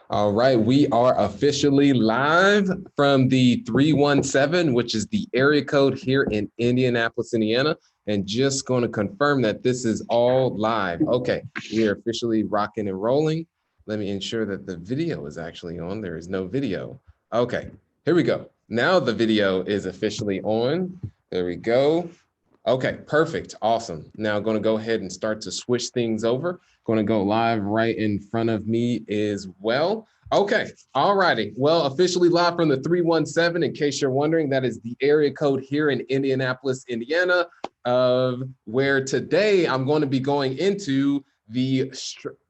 All right, we are officially live from the 317, which is the area code here in Indianapolis, Indiana. And just going to confirm that this is all live. Okay, we are officially rocking and rolling. Let me ensure that the video is actually on. There is no video. Okay, here we go. Now the video is officially on. There we go. Okay, perfect. Awesome. Now going to go ahead and start to switch things over. Going to go live right in front of me as well. Okay, all righty. Well, officially live from the 317. In case you're wondering, that is the area code here in Indianapolis, Indiana, of where today I'm going to be going into the,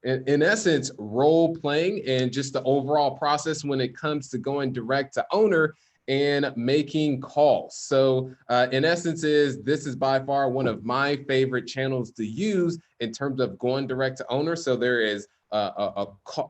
in essence, role playing and just the overall process when it comes to going direct to owner and making calls. So in essence this is by far one of my favorite channels to use in terms of going direct to owner. So there is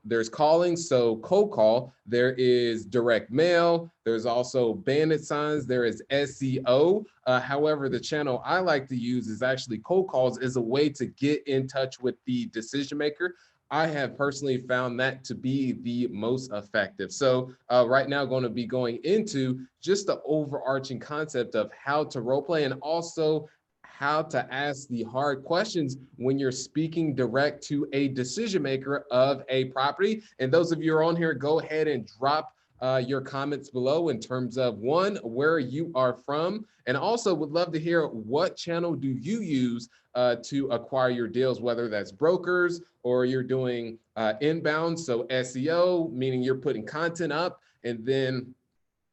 there's calling, so cold call, there is direct mail, there's also bandit signs, there is SEO. However, the channel I like to use is actually cold calls as a way to get in touch with the decision maker. I have personally found that to be the most effective. So right now going to be going into just the overarching concept of how to role play and also how to ask the hard questions when you're speaking direct to a decision maker of a property. And those of you who are on here, go ahead and drop your comments below in terms of one, where you are from, and also would love to hear what channel do you use to acquire your deals, whether that's brokers or you're doing inbound, so SEO, meaning you're putting content up and then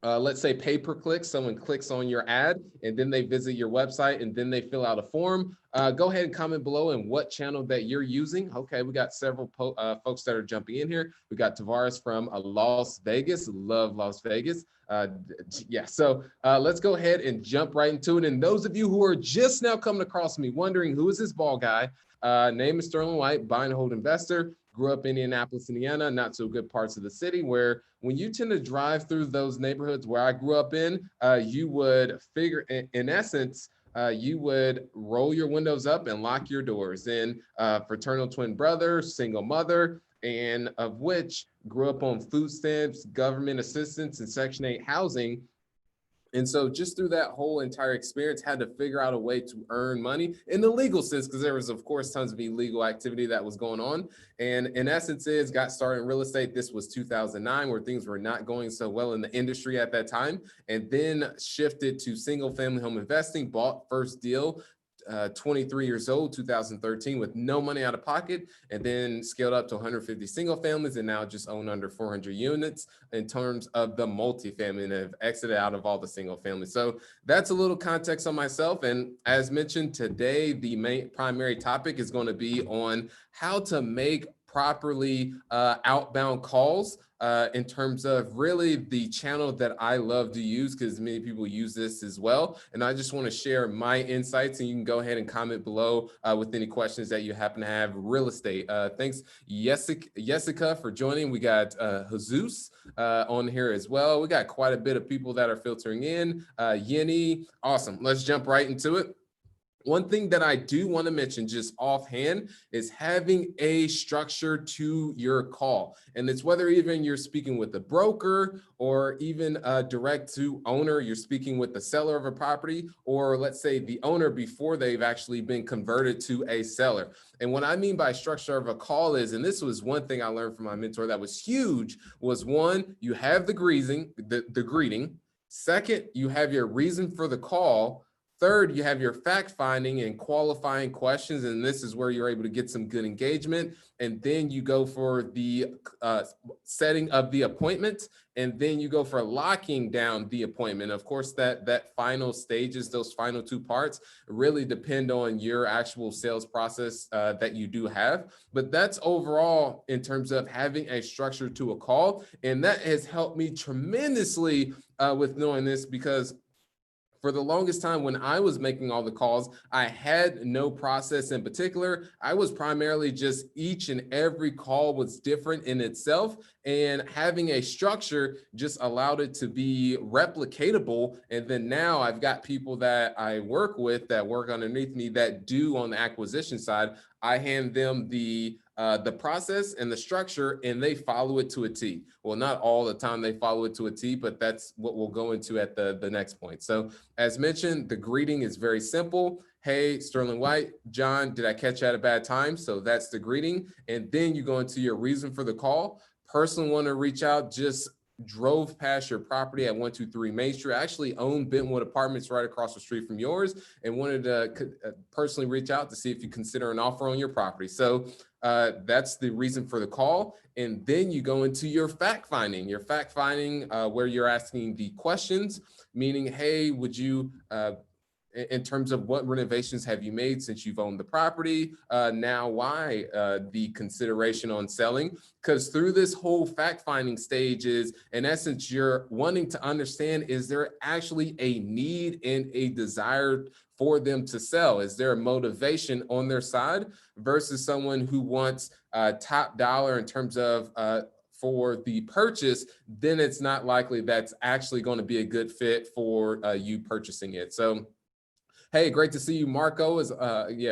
let's say pay-per-click, someone clicks on your ad and then they visit your website and then they fill out a form. Go ahead and comment below and what channel that you're using. Okay, we got several folks that are jumping in here. We got Tavares from Las Vegas. Love Las Vegas. Yeah, so let's go ahead and jump right into it. And those of you who are just now coming across me wondering who is this ball guy, name is Sterling White, buy and hold investor. Grew up in Indianapolis, Indiana, not so good parts of the city, where when you tend to drive through those neighborhoods where I grew up in, you would figure, in essence, you would roll your windows up and lock your doors. And fraternal twin brother, single mother, and of which grew up on food stamps, government assistance, and Section 8 housing. And so just through that whole entire experience, had to figure out a way to earn money in the legal sense, because there was, of course, tons of illegal activity that was going on. And in essence got started in real estate. This was 2009, where things were not going so well in the industry at that time, and then shifted to single family home investing, bought first deal 23 years old, 2013, with no money out of pocket, and then scaled up to 150 single families and now just own under 400 units in terms of the multifamily, and have exited out of all the single families. So that's a little context on myself. And as mentioned today, the main primary topic is going to be on how to make properly outbound calls in terms of really the channel that I love to use, because many people use this as well. And I just want to share my insights, and you can go ahead and comment below with any questions that you happen to have. Real estate. Thanks, Jessica, for joining. We got Jesus on here as well. We got quite a bit of people that are filtering in. Yenny, awesome. Let's jump right into it. One thing that I do want to mention just offhand is having a structure to your call. And it's whether even you're speaking with a broker or even a direct to owner, you're speaking with the seller of a property, or let's say the owner before they've actually been converted to a seller. And what I mean by structure of a call is, and this was one thing I learned from my mentor that was huge, was one, you have the greeting. Second, you have your reason for the call. Third, you have your fact finding and qualifying questions, and this is where you're able to get some good engagement. And then you go for the setting of the appointment, and then you go for locking down the appointment. Of course, that final stages, those final two parts, really depend on your actual sales process that you do have. But that's overall in terms of having a structure to a call, and that has helped me tremendously with knowing this, because for the longest time when I was making all the calls, I had no process in particular. I was primarily just, each and every call was different in itself, and having a structure just allowed it to be replicatable. And then now I've got people that I work with that work underneath me that do on the acquisition side. I hand them the the process and the structure, and they follow it to a T. Well, not all the time they follow it to a T, but that's what we'll go into at the next point. So as mentioned, the greeting is very simple. Hey, Sterling White, John, did I catch you at a bad time? So that's the greeting. And then you go into your reason for the call. Person want to reach out, just drove past your property at 123 Main Street. I actually own Bentwood Apartments right across the street from yours, and wanted to personally reach out to see if you consider an offer on your property. So that's the reason for the call. And then you go into your fact finding, where you're asking the questions, meaning, hey, would you, in terms of what renovations have you made since you've owned the property? Now, why the consideration on selling? Because through this whole fact-finding stage is, in essence, you're wanting to understand, is there actually a need and a desire for them to sell? Is there a motivation on their side versus someone who wants top dollar in terms of for the purchase? Then it's not likely that's actually going to be a good fit for you purchasing it. So hey, great to see you, Marco.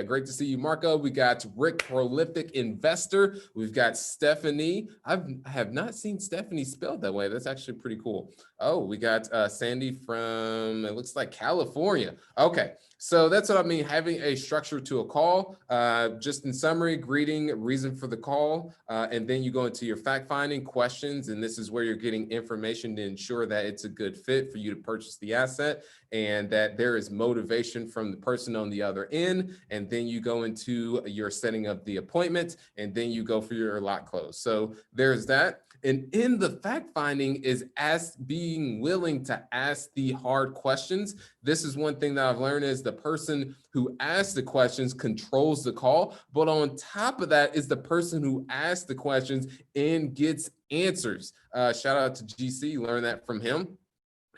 Great to see you, Marco. We got Rick, prolific investor. We've got Stephanie. I have not seen Stephanie spelled that way. That's actually pretty cool. Oh, we got Sandy from, it looks like California. Okay, so that's what I mean, having a structure to a call. Just in summary, greeting, reason for the call, and then you go into your fact-finding questions, and this is where you're getting information to ensure that it's a good fit for you to purchase the asset and that there is motivation from the person on the other end. And then you go into your setting of the appointment, and then you go for your lot close. So there's that. And in the fact finding is being willing to ask the hard questions. This is one thing that I've learned is the person who asks the questions controls the call. But on top of that is the person who asks the questions and gets answers. Shout out to GC, learn that from him.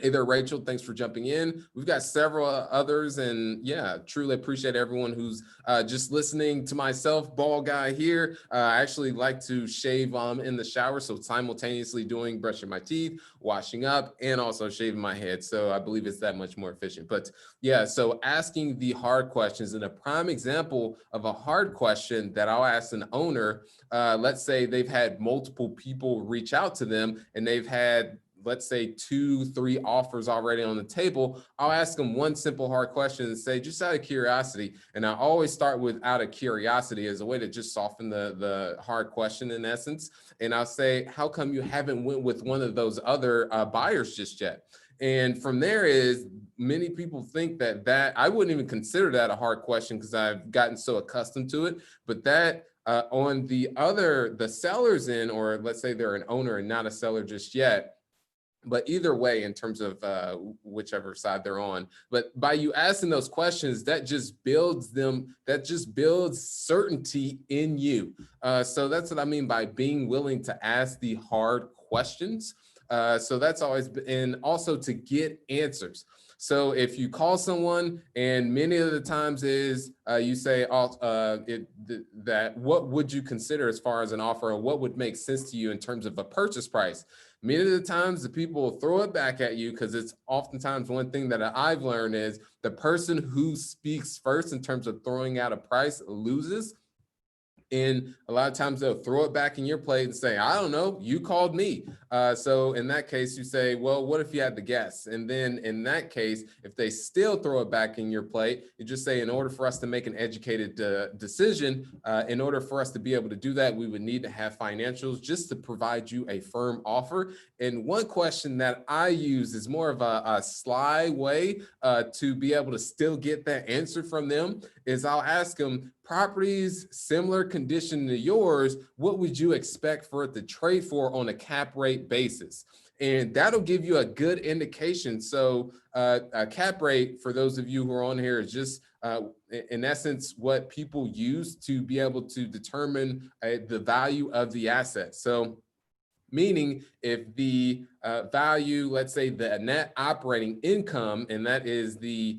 Hey there, Rachel. Thanks for jumping in. We've got several others, and yeah, truly appreciate everyone who's just listening to myself, bald guy here. I actually like to shave in the shower, so simultaneously brushing my teeth, washing up, and also shaving my head. So I believe it's that much more efficient. But yeah, so asking the hard questions, and a prime example of a hard question that I'll ask an owner, let's say they've had multiple people reach out to them, and they've had, let's say 2-3 offers already on the table. I'll ask them one simple hard question and say, just out of curiosity. And I always start with out of curiosity as a way to just soften the hard question in essence. And I'll say, how come you haven't went with one of those other buyers just yet? And from there is many people think that I wouldn't even consider that a hard question because I've gotten so accustomed to it. But that on the seller's end, or let's say they're an owner and not a seller just yet, but either way, in terms of whichever side they're on, but by you asking those questions, that just builds certainty in you. So that's what I mean by being willing to ask the hard questions. So that's always been, and also to get answers. So if you call someone, and many of the times is you say, that what would you consider as far as an offer, or what would make sense to you in terms of a purchase price? Many of the times the people will throw it back at you, because it's oftentimes one thing that I've learned is the person who speaks first in terms of throwing out a price loses. And a lot of times they'll throw it back in your plate and say, I don't know, you called me. So in that case, you say, well, what if you had to guess? And then in that case, if they still throw it back in your plate, you just say, in order for us to make an educated decision, in order for us to be able to do that, we would need to have financials just to provide you a firm offer. And one question that I use is more of a sly way to be able to still get that answer from them is I'll ask them, properties similar condition to yours, what would you expect for it to trade for on a cap rate basis? And that'll give you a good indication. So a cap rate, for those of you who are on here, is just in essence what people use to be able to determine the value of the asset. So meaning if the value, let's say the net operating income, and that is the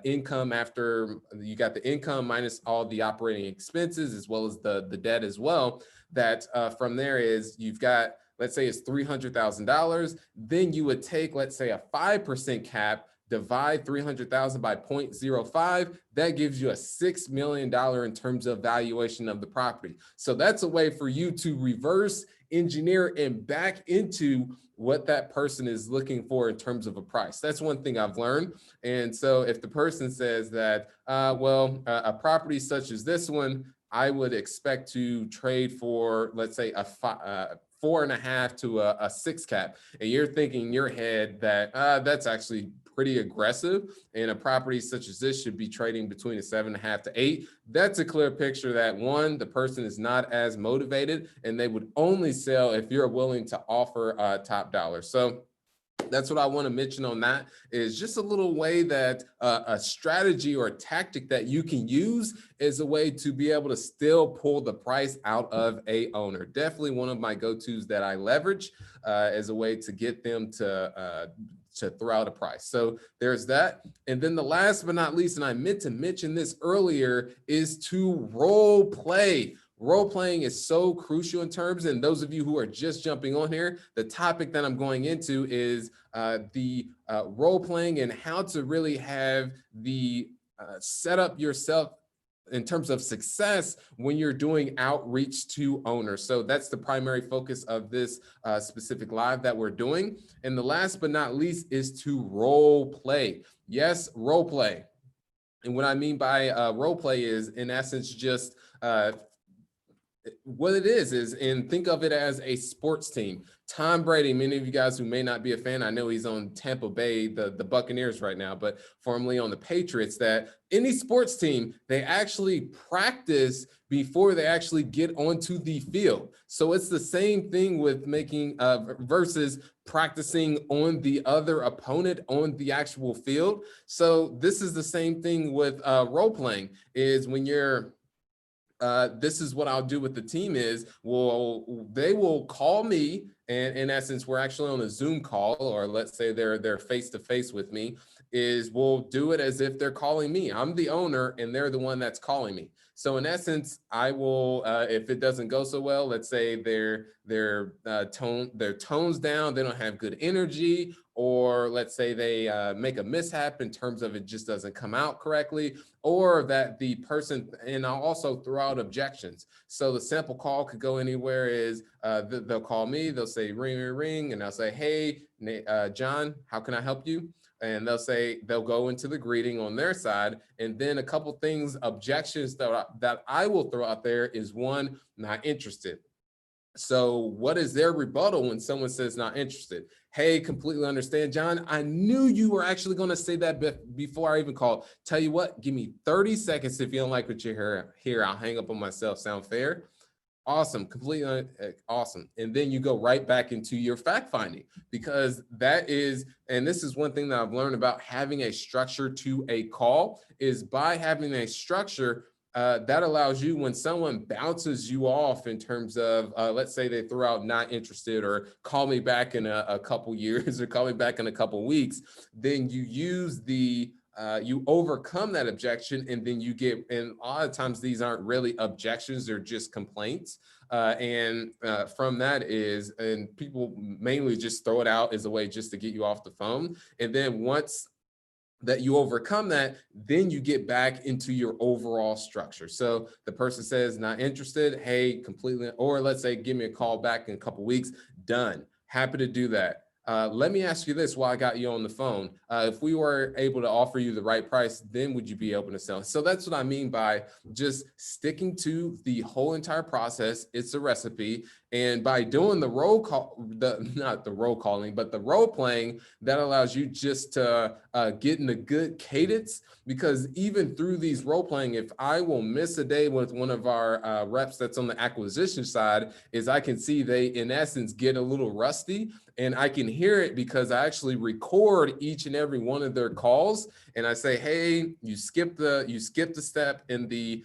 income after you got the income minus all the operating expenses as well as the debt as well, that from there is you've got, let's say it's $300,000, then you would take, let's say, a 5% cap divide 300,000 by 0.05, that gives you a $6 million in terms of valuation of the property. So that's a way for you to reverse engineer and back into what that person is looking for in terms of a price. That's one thing I've learned. And so if the person says that, a property such as this one, I would expect to trade for, let's say, a 4.5 to a 6 cap, and you're thinking in your head that that's actually pretty aggressive, and a property such as this should be trading between a 7.5 to 8. That's a clear picture that, one, the person is not as motivated, and they would only sell if you're willing to offer top dollar. So that's what I want to mention on that, is just a little way that a strategy or a tactic that you can use is a way to be able to still pull the price out of a owner. Definitely one of my go-tos that I leverage as a way to get them to throw out a price. So there's that. And then the last but not least, and I meant to mention this earlier, is to role play. Role playing is so crucial in terms, and those of you who are just jumping on here, the topic that I'm going into is the role playing and how to really have the set up yourself in terms of success when you're doing outreach to owners. So that's the primary focus of this specific live that we're doing. And the last but not least is to role play. Yes, role play. And what I mean by role play is, in essence, just what it is, and think of it as a sports team. Tom Brady, many of you guys who may not be a fan, I know he's on Tampa Bay, the Buccaneers right now, but formerly on the Patriots, that any sports team, they actually practice before they actually get onto the field. So it's the same thing with making versus practicing on the other opponent on the actual field. So this is the same thing with role playing, is when you're this is what I'll do with the team is, they will call me, and in essence, we're actually on a Zoom call, or let's say they're face-to-face with me, is we'll do it as if they're calling me. I'm the owner and they're the one that's calling me. So in essence, I will, if it doesn't go so well, let's say their tone's down, they don't have good energy, or let's say they make a mishap in terms of it just doesn't come out correctly, or that the person, and I'll also throw out objections. So the sample call could go anywhere, is they'll call me, they'll say ring, ring, ring, and I'll say, hey, John, how can I help you? And they'll go into the greeting on their side. And then a couple things, objections that I will throw out there is, one, not interested. So what is their rebuttal when someone says not interested? Hey, completely understand, John. I knew you were actually going to say that before I even called. Tell you what, give me 30 seconds. If you don't like what you hear, I'll hang up on myself. Sound fair? Awesome, completely awesome. And then you go right back into your fact finding, because that is, and this is one thing that I've learned about having a structure to a call, is by having a structure, that allows you, when someone bounces you off in terms of, let's say they throw out not interested, or call me back in a couple years, or call me back in a couple weeks, then you use the you overcome that objection, and then you get, and a lot of times these aren't really objections, they're just complaints. From that is, and people mainly just throw it out as a way just to get you off the phone. And then once that you overcome that, then you get back into your overall structure. So the person says not interested, hey, completely, or let's say, give me a call back in a couple weeks, done. Happy to do that. Let me ask you this while I got you on the phone. If we were able to offer you the right price, then would you be open to sell? So that's what I mean by just sticking to the whole entire process. It's a recipe. And by doing the roll call, not the roll calling, but the role playing, that allows you just to get in a good cadence. Because even through these role playing, if I will miss a day with one of our reps that's on the acquisition side, is I can see they, in essence, get a little rusty. And I can hear it because I actually record each and every one of their calls. And I say, hey, you skipped the step in the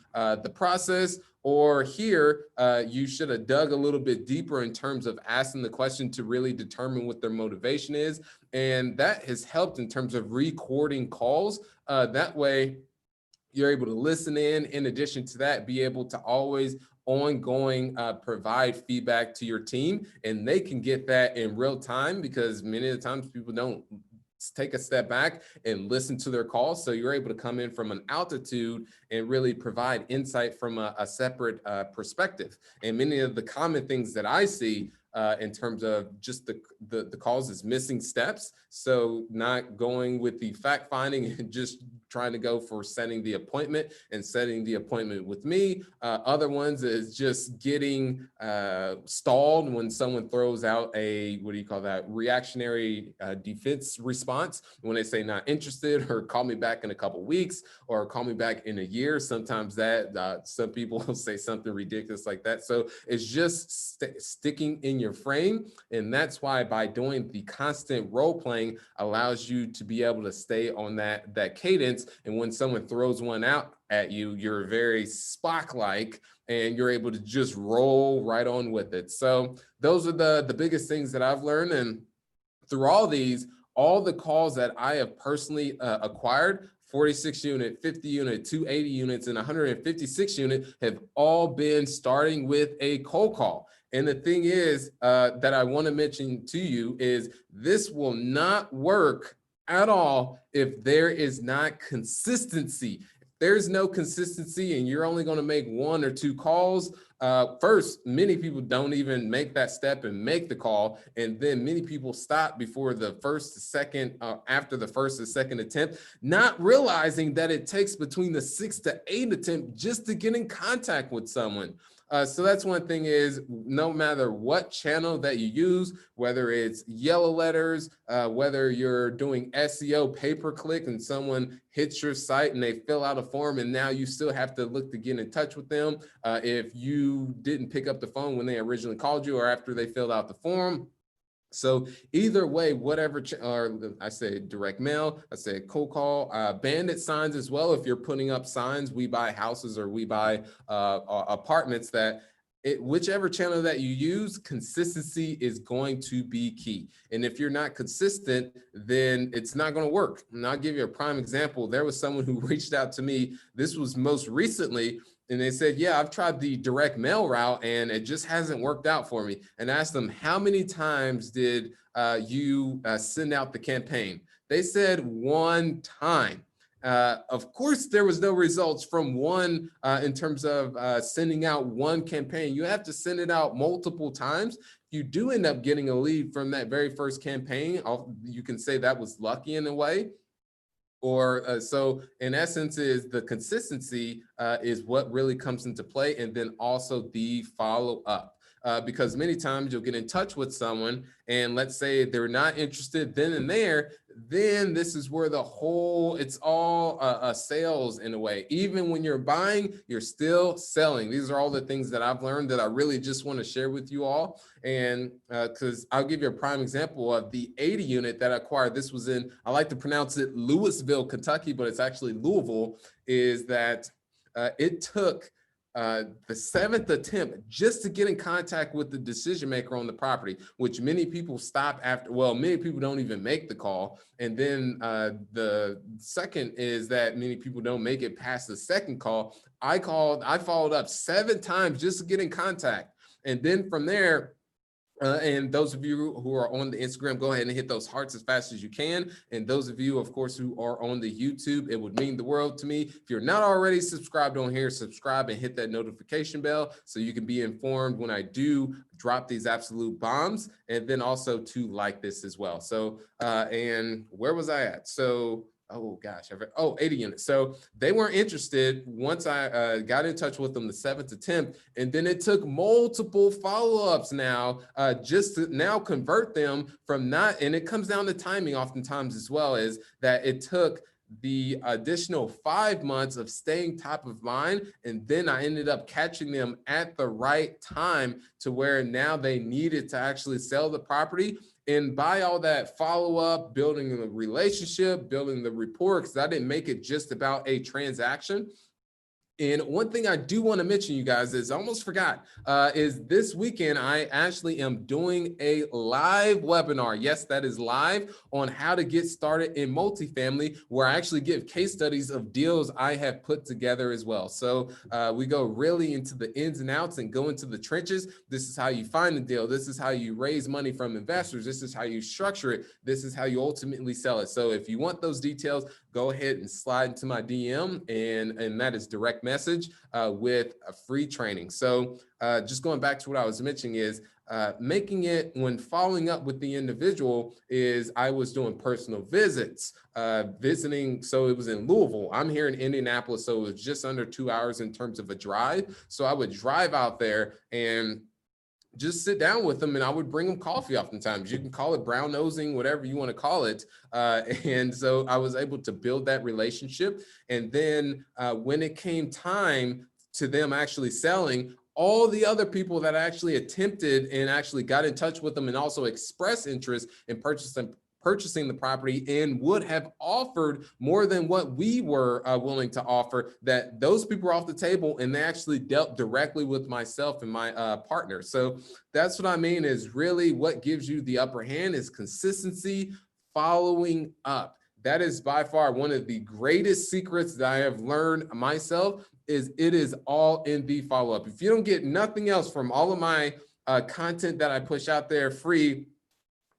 process. Or here, you should have dug a little bit deeper in terms of asking the question to really determine what their motivation is. And that has helped in terms of recording calls. That way, you're able to listen in addition to that, be able to always ongoing provide feedback to your team, and they can get that in real time, because many of the times people don't take a step back and listen to their calls. So you're able to come in from an altitude and really provide insight from a separate perspective. And many of the common things that I see in terms of just the calls is missing steps. So not going with the fact finding and just trying to go for setting the appointment and setting the appointment with me. Other ones is just getting stalled when someone throws out a, what do you call that, reactionary defense response when they say not interested, or call me back in a couple weeks, or call me back in a year. Sometimes that some people will say something ridiculous like that. So it's just sticking in your frame. And that's why by doing the constant role playing allows you to be able to stay on that cadence. And when someone throws one out at you, you're very Spock-like and you're able to just roll right on with it. So those are the biggest things that I've learned. And through all these, all the calls that I have personally acquired, 46 unit, 50 unit, 280 units, and 156 unit have all been starting with a cold call. And the thing is that I want to mention to you is this will not work at all if there is not consistency. If there's no consistency and you're only going to make 1 or 2 calls, first, many people don't even make that step and make the call. And then many people stop before the first, second, after the first or second attempt, not realizing that it takes between the 6 to 8 attempt just to get in contact with someone. So that's one thing is no matter what channel that you use, whether it's yellow letters, whether you're doing SEO pay-per-click and someone hits your site and they fill out a form and now you still have to look to get in touch with them if you didn't pick up the phone when they originally called you or after they filled out the form. So either way, whatever, or I say direct mail, I say cold call, bandit signs as well. If you're putting up signs, we buy houses or we buy apartments, that whichever channel that you use, consistency is going to be key. And if you're not consistent, then it's not going to work. And I'll give you a prime example. There was someone who reached out to me. This was most recently. And they said, yeah, I've tried the direct mail route and it just hasn't worked out for me. And I asked them, how many times did you send out the campaign? They said 1 time. Of course, there was no results from one in terms of sending out 1 campaign. You have to send it out multiple times. You do end up getting a lead from that very first campaign. You can say that was lucky in a way. Or so in essence is the consistency is what really comes into play, and then also the follow up. Because many times you'll get in touch with someone and let's say they're not interested then and there, then this is where it's all sales in a way. Even when you're buying, you're still selling. These are all the things that I've learned that I really just want to share with you all. And because I'll give you a prime example of the 80 unit that I acquired. This was in, I like to pronounce it Louisville, Kentucky, but it's actually Louisville, is that it took the 7th attempt just to get in contact with the decision maker on the property, which many people stop after. Well, many people don't even make the call. And then the second is that many people don't make it past the second call. I followed up 7 times just to get in contact. And then from there, and those of you who are on the Instagram, go ahead and hit those hearts as fast as you can. And those of you, of course, who are on the YouTube, it would mean the world to me. If you're not already subscribed on here, subscribe and hit that notification bell so you can be informed when I do drop these absolute bombs, and then also to like this as well. So, and where was I at? So, oh gosh, 80 units. So they weren't interested once I got in touch with them the 7th attempt. And then it took multiple follow-ups now just to now convert them from not, and it comes down to timing oftentimes as well, is that it took the additional 5 months of staying top of mind. And then I ended up catching them at the right time to where now they needed to actually sell the property. And by all that follow-up, building the relationship, building the rapport, because I didn't make it just about a transaction. And one thing I do want to mention, you guys, is I almost forgot, is this weekend I actually am doing a live webinar. Yes, that is live, on how to get started in multifamily, where I actually give case studies of deals I have put together as well. So we go really into the ins and outs and go into the trenches. This is how you find the deal. This is how you raise money from investors. This is how you structure it. This is how you ultimately sell it. So if you want those details, go ahead and slide into my DM, and that is direct message with a free training. So just going back to what I was mentioning is making it, when following up with the individual, is I was doing personal visits, visiting. So it was in Louisville. I'm here in Indianapolis, so it was just under 2 hours in terms of a drive. So I would drive out there and just sit down with them, and I would bring them coffee oftentimes. You can call it brown nosing, whatever you want to call it. And so I was able to build that relationship. And then when it came time to them actually selling, all the other people that actually attempted and actually got in touch with them and also expressed interest in purchasing the property and would have offered more than what we were willing to offer, that those people were off the table, and they actually dealt directly with myself and my partner. So that's what I mean, is really what gives you the upper hand is consistency, following up. That is by far one of the greatest secrets that I have learned myself, is it is all in the follow-up. If you don't get nothing else from all of my content that I push out there free,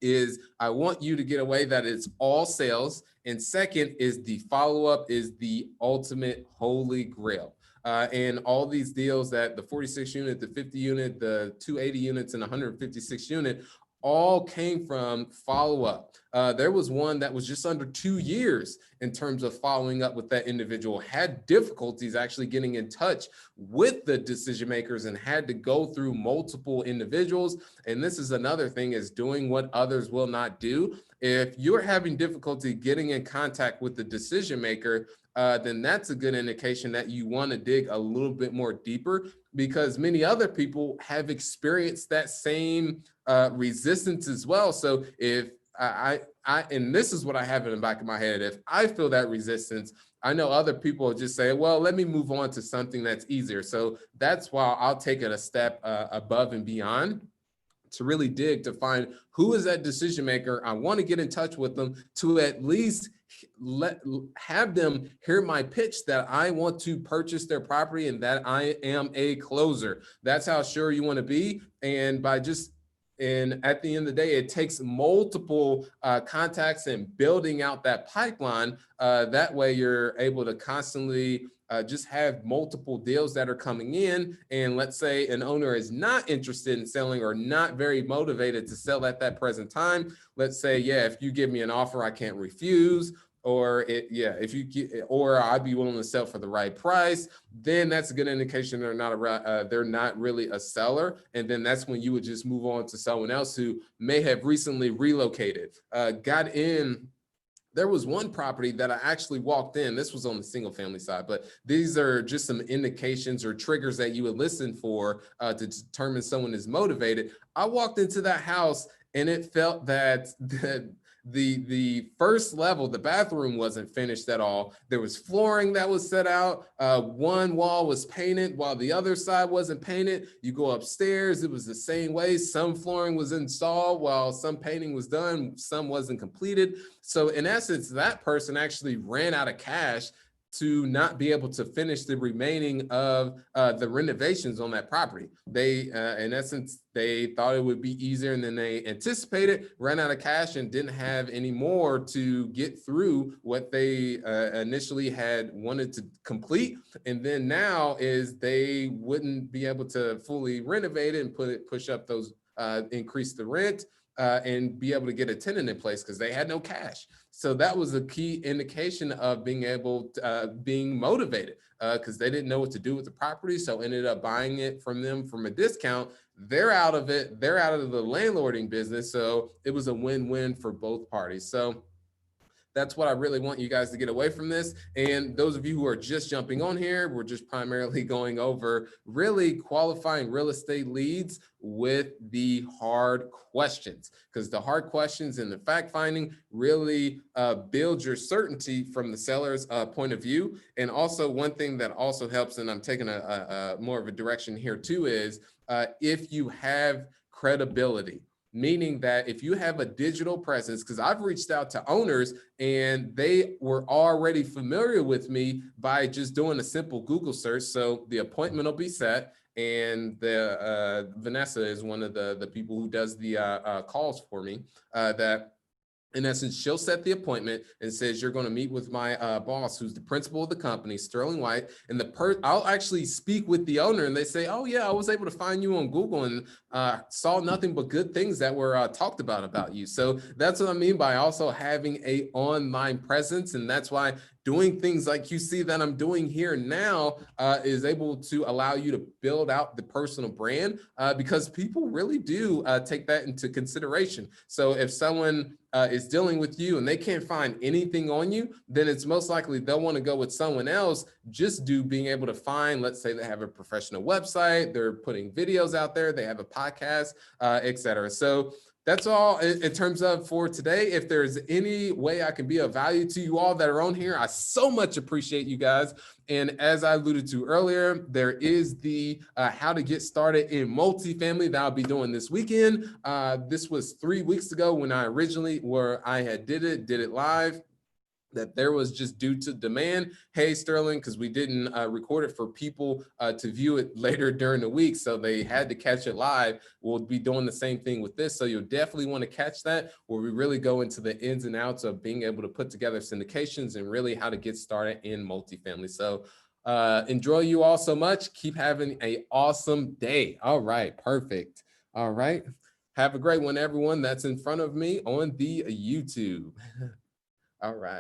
is I want you to get away that it's all sales. And second is the follow-up is the ultimate holy grail. And all these deals, that the 46 unit, the 50 unit, the 280 units, and 156 unit, all came from follow-up. There was one that was just under 2 years in terms of following up with that individual, had difficulties actually getting in touch with the decision makers, and had to go through multiple individuals. And this is another thing, is doing what others will not do. If you're having difficulty getting in contact with the decision maker, then that's a good indication that you want to dig a little bit more deeper, because many other people have experienced that same resistance as well. So if and this is what I have in the back of my head, if I feel that resistance, I know other people just say, well, let me move on to something that's easier. So that's why I'll take it a step above and beyond, to really dig to find who is that decision maker. I want to get in touch with them to at least have them hear my pitch that I want to purchase their property and that I am a closer. That's how sure you want to be. And by just, and at the end of the day, it takes multiple contacts and building out that pipeline. That way you're able to constantly just have multiple deals that are coming in. And let's say an owner is not interested in selling or not very motivated to sell at that present time. Let's say, yeah, if you give me an offer, I can't refuse. Or or I'd be willing to sell for the right price. Then that's a good indication they're not really a seller. And then that's when you would just move on to someone else who may have recently relocated, got in. There was one property that I actually walked in. This was on the single family side, but these are just some indications or triggers that you would listen for to determine someone is motivated. I walked into that house and it felt that the first level, the bathroom wasn't finished at all. There was flooring that was set out. One wall was painted while the other side wasn't painted. You go upstairs, it was the same way. Some flooring was installed while some painting was done, some wasn't completed. So in essence, that person actually ran out of cash to not be able to finish the remaining of the renovations on that property. They, in essence, they thought it would be easier than they anticipated, ran out of cash, and didn't have any more to get through what they initially had wanted to complete. And then now is they wouldn't be able to fully renovate it and push up those, increase the rent, and be able to get a tenant in place because they had no cash. So that was a key indication of being able to, being motivated, because they didn't know what to do with the property. So ended up buying it from them from a discount. They're out of it. They're out of the landlording business. So it was a win-win for both parties. So That's what I really want you guys to get away from this. And those of you who are just jumping on here, we're just primarily going over really qualifying real estate leads with the hard questions, because the hard questions and the fact finding really build your certainty from the seller's point of view. And also one thing that also helps, and I'm taking a more of a direction here too, is if you have credibility. Meaning that if you have a digital presence, because I've reached out to owners and they were already familiar with me by just doing a simple Google search. So the appointment will be set, and the Vanessa is one of the people who does the calls for me, that in essence, she'll set the appointment and says, you're going to meet with my boss, who's the principal of the company, Sterling White. And I'll actually speak with the owner, and they say, oh yeah, I was able to find you on Google and saw nothing but good things that were talked about you. So that's what I mean by also having a online presence. And that's why doing things like you see that I'm doing here now is able to allow you to build out the personal brand, because people really do take that into consideration. So if someone is dealing with you and they can't find anything on you, then it's most likely they'll want to go with someone else just due being able to find, let's say they have a professional website, they're putting videos out there, they have a podcast, etc. So that's all in terms of for today. If there's any way I can be of value to you all that are on here, I so much appreciate you guys. And as I alluded to earlier, there is the how to get started in multifamily that I'll be doing this weekend. This was 3 weeks ago when I originally did it live. That there was just due to demand. Hey, Sterling, because we didn't record it for people to view it later during the week, so they had to catch it live. We'll be doing the same thing with this, so you'll definitely want to catch that, where we really go into the ins and outs of being able to put together syndications and really how to get started in multifamily. So enjoy you all so much. Keep having an awesome day. All right, perfect. All right, have a great one, everyone that's in front of me on the YouTube. All right.